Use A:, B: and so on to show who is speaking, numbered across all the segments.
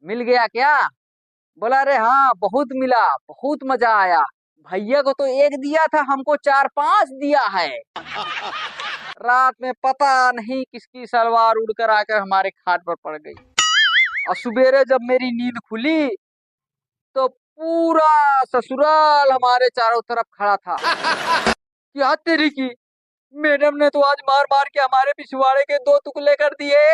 A: मिल गया क्या? बोला अरे हाँ बहुत मिला, बहुत मजा आया। भैया को तो एक दिया था, हमको चार पांच दिया है। रात में पता नहीं किसकी सलवार उड़कर आकर हमारे खाट पर पड़ गई। और सवेरे जब मेरी नींद खुली तो पूरा ससुराल हमारे चारों तरफ खड़ा था। क्या तेरी की, मैडम ने तो आज मार मार के हमारे पिछवाड़े के दो टुकड़े कर दिए।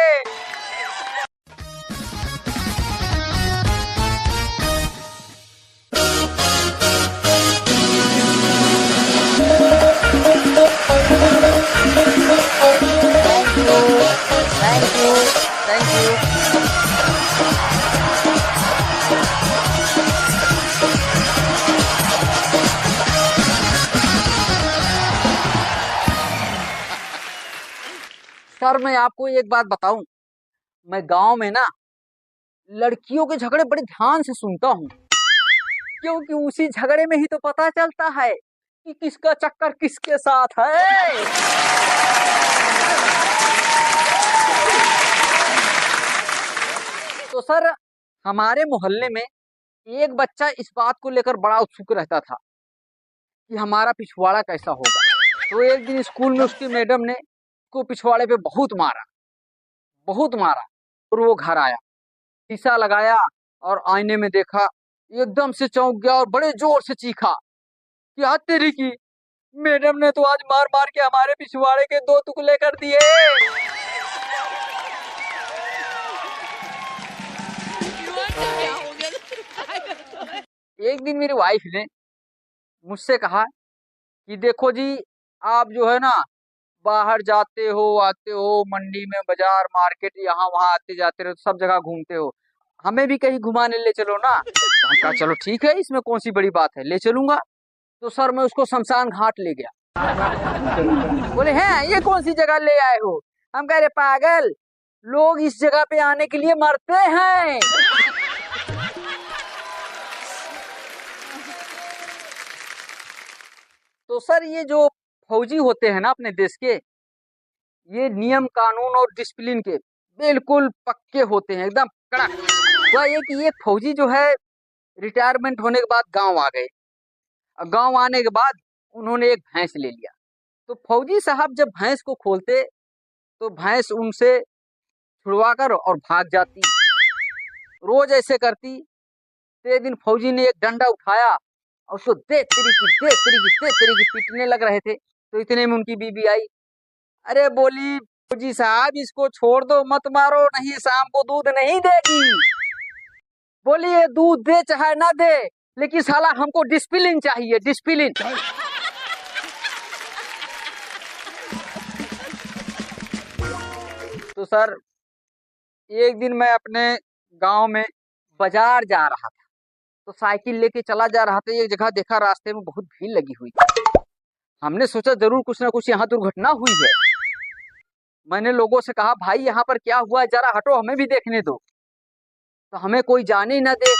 A: Thank you, thank you, thank you. Sir मैं आपको एक बात बताऊं, मैं गांव में ना लड़कियों के झगड़े बड़े ध्यान से सुनता हूँ, क्योंकि उसी झगड़े में ही तो पता चलता है कि किसका चक्कर किसके साथ है। तो सर हमारे मोहल्ले में एक बच्चा इस बात को लेकर बड़ा उत्सुक रहता था कि हमारा पिछवाड़ा कैसा होगा। तो एक दिन स्कूल में उसकी मैडम ने उसको पिछवाड़े पे बहुत मारा, बहुत मारा। और वो घर आया, शीशा लगाया और आईने में देखा, एकदम से चौंक गया और बड़े जोर से चीखा, क्या तेरी की, मैडम ने तो आज मार मार के हमारे पिछवाड़े के दो टुकड़े कर दिए। एक दिन मेरी वाइफ ने मुझसे कहा कि देखो जी, आप जो है ना बाहर जाते हो आते हो, मंडी में बाजार मार्केट यहाँ वहाँ आते जाते रहो, सब जगह घूमते हो, हमें भी कहीं घुमाने ले चलो ना। तो हम कहा चलो ठीक है, इसमें कौन सी बड़ी बात है, ले चलूंगा। तो सर मैं उसको शमशान घाट ले गया। बोले हैं ये कौन सी जगह ले आए हो? हम कह रहे पागल, लोग इस जगह पे आने के लिए मरते हैं। तो सर ये जो फौजी होते हैं ना अपने देश के, ये नियम कानून और डिसिप्लिन के बिल्कुल पक्के होते हैं, एकदम कड़क। हुआ ये कि ये फौजी जो है रिटायरमेंट होने के बाद गांव आ गए। गांव आने के बाद उन्होंने एक भैंस ले लिया। तो फौजी साहब जब भैंस को खोलते तो भैंस उनसे छुड़वा कर और भाग जाती, रोज ऐसे करती। तो एक दिन फौजी ने एक डंडा उठाया और उसको दे तेरी की दे तेरी की दे तेरी की पीटने लग रहे थे। तो इतने में उनकी बीबी आई। अरे बोली फौजी साहब इसको छोड़ दो, मत मारो, नहीं शाम को दूध नहीं देगी। बोली ये दूध दे चाहे ना दे, लेकिन साला हमको डिसिप्लिन चाहिए, डिसिप्लिन। तो सर एक दिन मैं अपने गांव में बाजार जा रहा था, तो साइकिल लेके चला जा रहा था, एक जगह देखा रास्ते में बहुत भीड़ लगी हुई थी। हमने सोचा जरूर कुछ ना कुछ यहाँ दुर्घटना हुई है। मैंने लोगों से कहा भाई यहाँ पर क्या हुआ है, जरा हटो हमें भी देखने दो। तो हमें कोई जाने ही ना दे।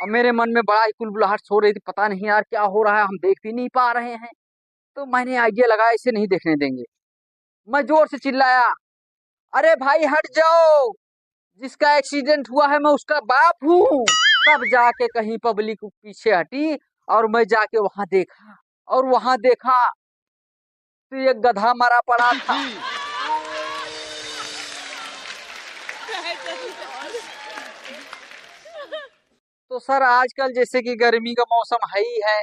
A: और मेरे मन में बड़ा ही कुलबुलाहट हो रही थी, पता नहीं यार क्या हो रहा है, हम देख भी नहीं पा रहे हैं। तो मैंने आइडिया लगाया इसे नहीं देखने देंगे। मैं जोर से चिल्लाया, अरे भाई हट जाओ, जिसका एक्सीडेंट हुआ है मैं उसका बाप हूँ। तब जाके कहीं पब्लिक पीछे हटी और मैं जाके वहां देखा, और वहां देखा तो एक गधा मरा पड़ा था। तो सर आजकल जैसे कि गर्मी का मौसम है ही है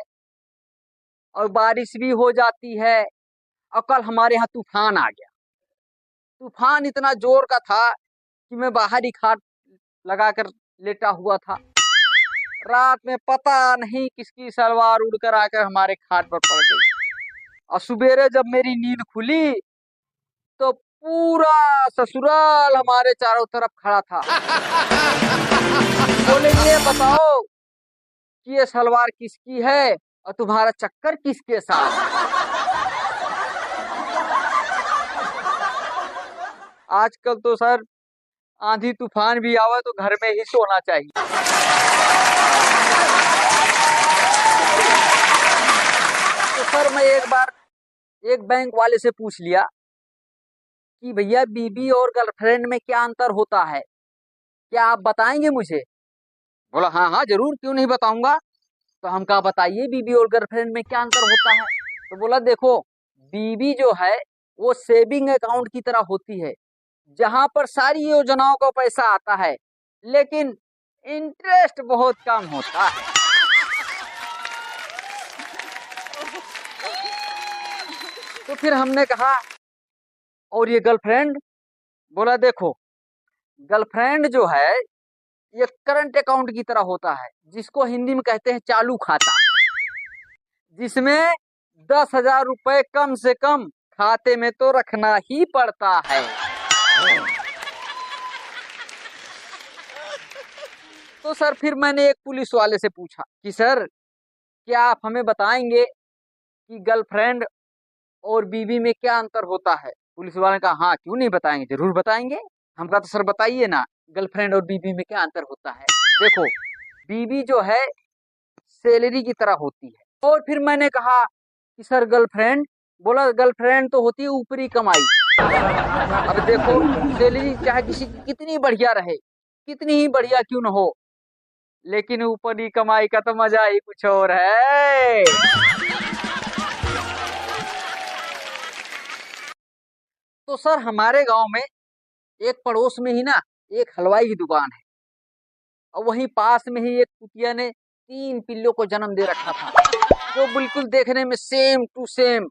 A: और बारिश भी हो जाती है, और कल हमारे यहाँ तूफान आ गया। तूफान इतना जोर का था कि मैं बाहर ही खाट लगाकर लेटा हुआ था। रात में पता नहीं किसकी सलवार उड़कर आकर हमारे खाट पर पड़ गई। और सवेरे जब मेरी नींद खुली तो पूरा ससुराल हमारे चारों तरफ खड़ा था। बोले ये बताओ कि ये सलवार किसकी है और तुम्हारा चक्कर किसके साथ? आजकल तो सर आंधी तूफान भी आवे तो घर में ही सोना चाहिए। तो सर मैं एक बार एक बैंक वाले से पूछ लिया कि भैया बीबी और गर्लफ्रेंड में क्या अंतर होता है। क्या आप बताएंगे मुझे? बोला हाँ हाँ जरूर, क्यों नहीं बताऊंगा। तो हम कहा बताइए बीबी और गर्लफ्रेंड में क्या अंतर होता है। तो बोला देखो, बीबी जो है वो सेविंग अकाउंट की तरह होती है, जहां पर सारी योजनाओं का पैसा आता है, लेकिन इंटरेस्ट बहुत कम होता है। तो फिर हमने कहा और ये गर्लफ्रेंड? बोला देखो, गर्लफ्रेंड जो है ये करंट अकाउंट की तरह होता है, जिसको हिंदी में कहते हैं चालू खाता, जिसमें 10,000 रुपए कम से कम खाते में तो रखना ही पड़ता है। तो सर फिर मैंने एक पुलिस वाले से पूछा कि सर क्या आप हमें बताएंगे कि गर्लफ्रेंड और बीवी में क्या अंतर होता है। पुलिस वाले ने कहा हाँ क्यों नहीं बताएंगे, जरूर बताएंगे। हम कहा तो सर बताइए ना, गर्लफ्रेंड और बीवी में क्या अंतर होता है। देखो, बीवी जो है सैलरी की तरह होती है। और फिर मैंने कहा कि सर गर्लफ्रेंड? बोला गर्लफ्रेंड तो होती है ऊपरी कमाई। अब देखो, सैलरी चाहे किसी की कितनी बढ़िया रहे, कितनी ही बढ़िया क्यों न हो, लेकिन ऊपरी कमाई का तो मजा ही कुछ और है। तो सर हमारे गांव में एक पड़ोस में ही ना एक हलवाई की दुकान है, और वहीं पास में ही एक कुतिया ने 3 पिल्लों को जन्म दे रखा था, जो बिल्कुल देखने में सेम टू सेम।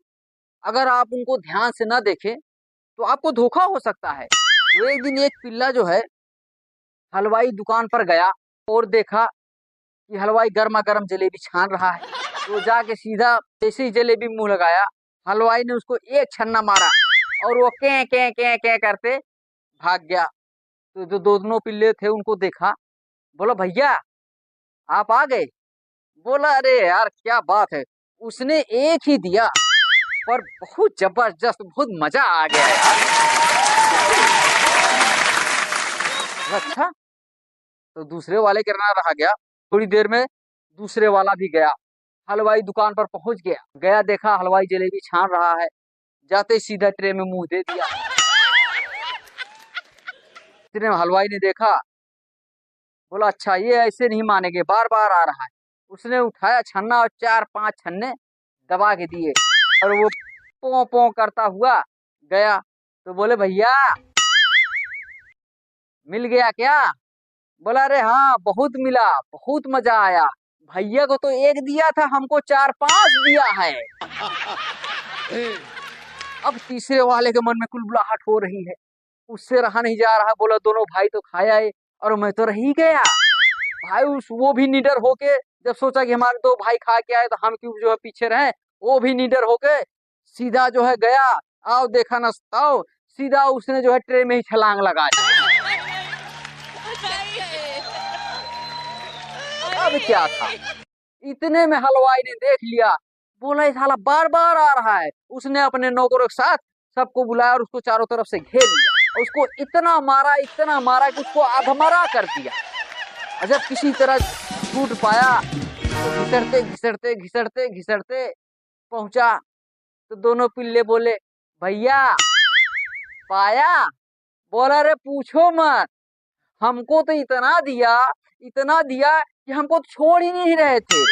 A: अगर आप उनको ध्यान से ना देखें तो आपको धोखा हो सकता है। तो एक दिन एक पिल्ला जो है हलवाई दुकान पर गया और देखा कि हलवाई गर्मा गर्म जलेबी छान रहा है। तो जाके सीधा जैसे ही जलेबी मुंह लगाया, हलवाई ने उसको एक छन्ना मारा और वो के करते भाग गया। तो जो दोनों पिल्ले थे उनको देखा, बोला भैया आप आ गए। बोला अरे यार क्या बात है, उसने एक ही दिया पर बहुत जबरदस्त, बहुत मजा आ गया यार। अच्छा, तो दूसरे वाले के ना रहा गया। थोड़ी देर में दूसरे वाला भी गया, हलवाई दुकान पर पहुंच गया। गया देखा हलवाई जलेबी छान रहा है, जाते ही सीधा ट्रे में मुंह दे दिया। इतने में हलवाई ने देखा, बोला अच्छा ये ऐसे नहीं मानेंगे, बार बार आ रहा है। उसने उठाया छन्ना और 4-5 छन्ने दबा के दिए, और वो पों पों करता हुआ गया। तो बोले भैया मिल गया क्या? बोला अरे हाँ बहुत मिला, बहुत मजा आया। भैया को तो एक दिया था, हमको 4-5 दिया है। अब तीसरे वाले के मन में कुलबुलाहट हो रही है, उससे रहा नहीं जा रहा। बोला दोनों भाई तो खाया है और मैं तो रह ही गया। भाई वो भी निडर होके जब सोचा कि हमारे 2 भाई खा के आए तो हम क्यों जो है पीछे रहे, वो भी निडर होके सीधा जो है गया। आओ देखा ना आओ, सीधा उसने जो है ट्रे में ही छलांग लगा दी। अब क्या था, इतने में हलवाई ने देख लिया, बोला ये साला बार बार आ रहा है। उसने अपने नौकरों के साथ सबको बुलाया और उसको चारों तरफ से घेर लिया, और उसको इतना मारा कि उसको अधमरा कर दिया। और जब किसी तरह छूट पाया तो घिसड़ते घिसड़ते घिसड़ते घिसड़ते पहुंचा। तो दोनों पिल्ले बोले भैया पाया? बोला अरे पूछो मत, हमको तो इतना दिया कि हमको तो छोड़ ही नहीं रहे थे।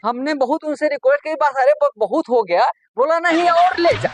A: हमने बहुत उनसे रिक्वेस्ट की, बस अरे बहुत हो गया। बोला नहीं और ले जा।